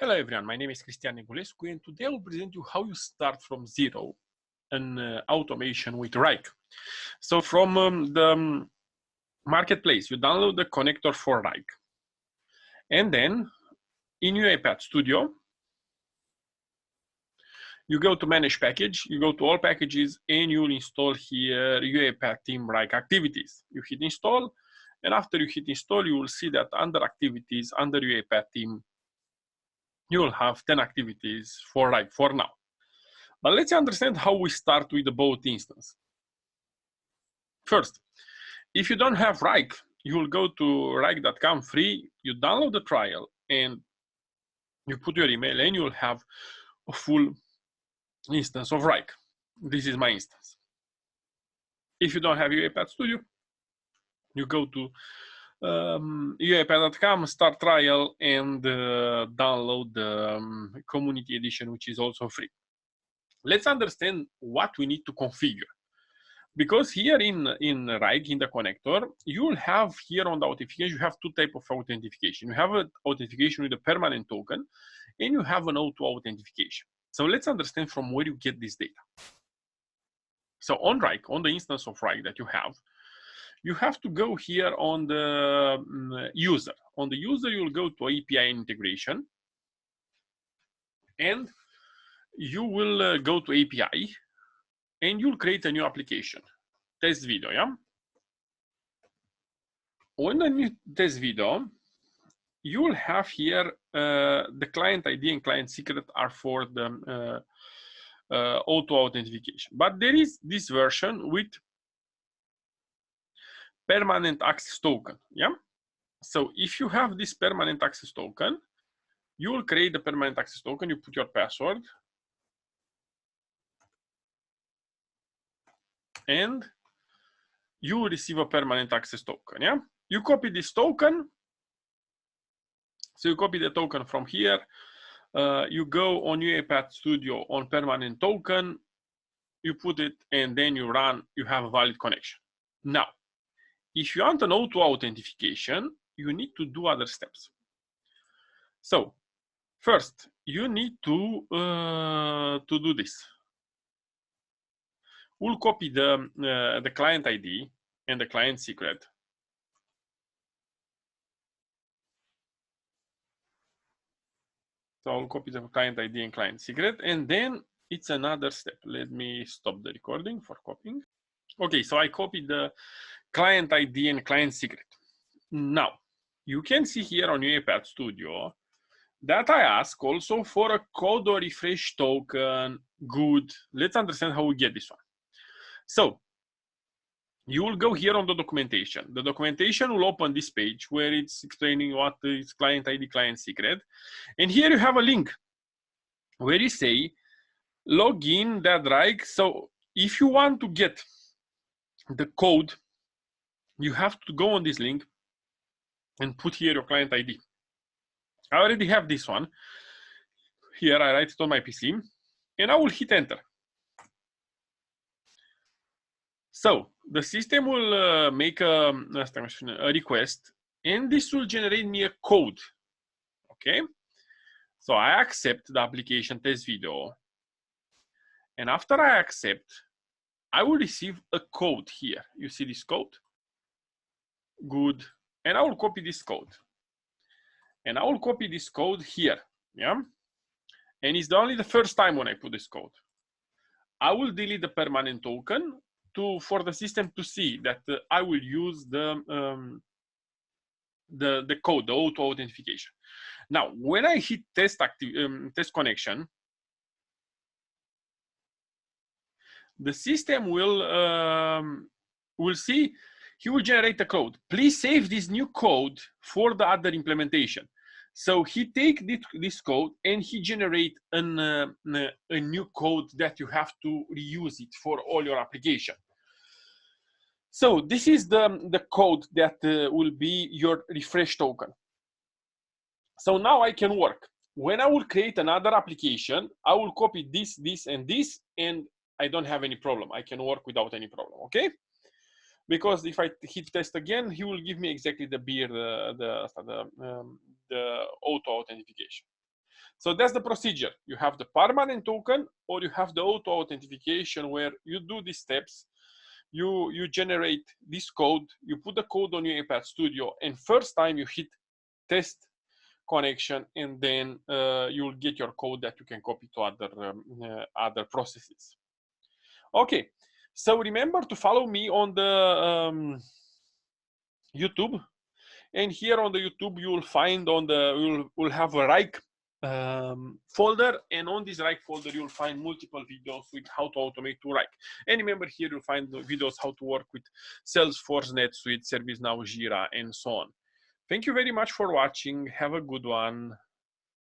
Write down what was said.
Hello everyone, my name is Cristian Negulescu and today I will present you how you start from zero an automation with Wrike. So from the marketplace, you download the connector for Wrike. And then in UiPath Studio, you go to manage package, you go to all packages and you'll install here UiPath Team Wrike activities. You hit install, and after you hit install, you will see that under activities, under UiPath Team, you will have 10 activities for Wrike for now. But let's understand how we start with the both instance. First, if you don't have Wrike, you will go to wrike.com free, you download the trial and you put your email and you will have a full instance of Wrike. This is my instance. If you don't have UiPath Studio, you go to UiPath.com, start trial, and download the community edition, which is also free. Let's understand what we need to configure. Because here in Wrike, in the connector, you will have here on the authentication, you have two types of authentication. You have an authentication with a permanent token, and you have an auto authentication. So let's understand from where you get this data. So on Wrike, on the instance of Wrike that you have to go here on the user. On the user, you will go to API integration, and you will go to API, and you'll create a new application, test video, yeah? On the new test video, you will have here the client ID and client secret are for the auto authentication. But there is this version with permanent access token, yeah? So if you have this permanent access token, you will create the permanent access token, you put your password, and you will receive a permanent access token, yeah? You copy this token, so you copy the token from here, you go on UiPath Studio on permanent token, you put it, and then you run, you have a valid connection. Now, if you want an auto authentication, you need to do other steps. So first, you need to do this. We'll copy the client ID and the client secret. So I'll copy the client ID and client secret, and then it's another step. Let me stop the recording for copying. Okay, so I copied the client ID and client secret. Now, you can see here on UiPath Studio that I ask also for a code or refresh token. Good. Let's understand how we get this one. So you will go here on the documentation. The documentation will open this page where it's explaining what is client ID, client secret. And here you have a link where you say login that Wrike. So if you want to get the code, you have to go on this link and put here your client ID. I already have this one. Here I write it on my PC and I will hit enter. So the system will make a request and this will generate me a code, okay? So I accept the application test video, and after I accept, I will receive a code here. You see this code? Good. And I will copy this code. And I will copy this code here, yeah? And it's only the first time when I put this code. I will delete the permanent token for the system to see that I will use the code, the auto authentication. Now, when I hit test connection, the system will see, he will generate a code. Please save this new code for the other implementation. So he take this code and he generate a new code that you have to reuse it for all your application. So this is the code that will be your refresh token. So now I can work. When I will create another application, I will copy this, and this, and I don't have any problem. I can work without any problem, okay? Because if I hit test again, he will give me exactly the auto authentication. So that's the procedure. You have the permanent token, or you have the auto authentication, where you do these steps. You generate this code, you put the code on your UiPath Studio, and first time you hit test connection, and then you'll get your code that you can copy to other processes. Okay, so remember to follow me on the YouTube, and here on the YouTube you will find you'll have a Wrike folder, and on this Wrike folder you'll find multiple videos with how to automate to Wrike. And remember, here you'll find the videos how to work with Salesforce, NetSuite, ServiceNow, Jira, and so on. Thank you very much for watching. Have a good one.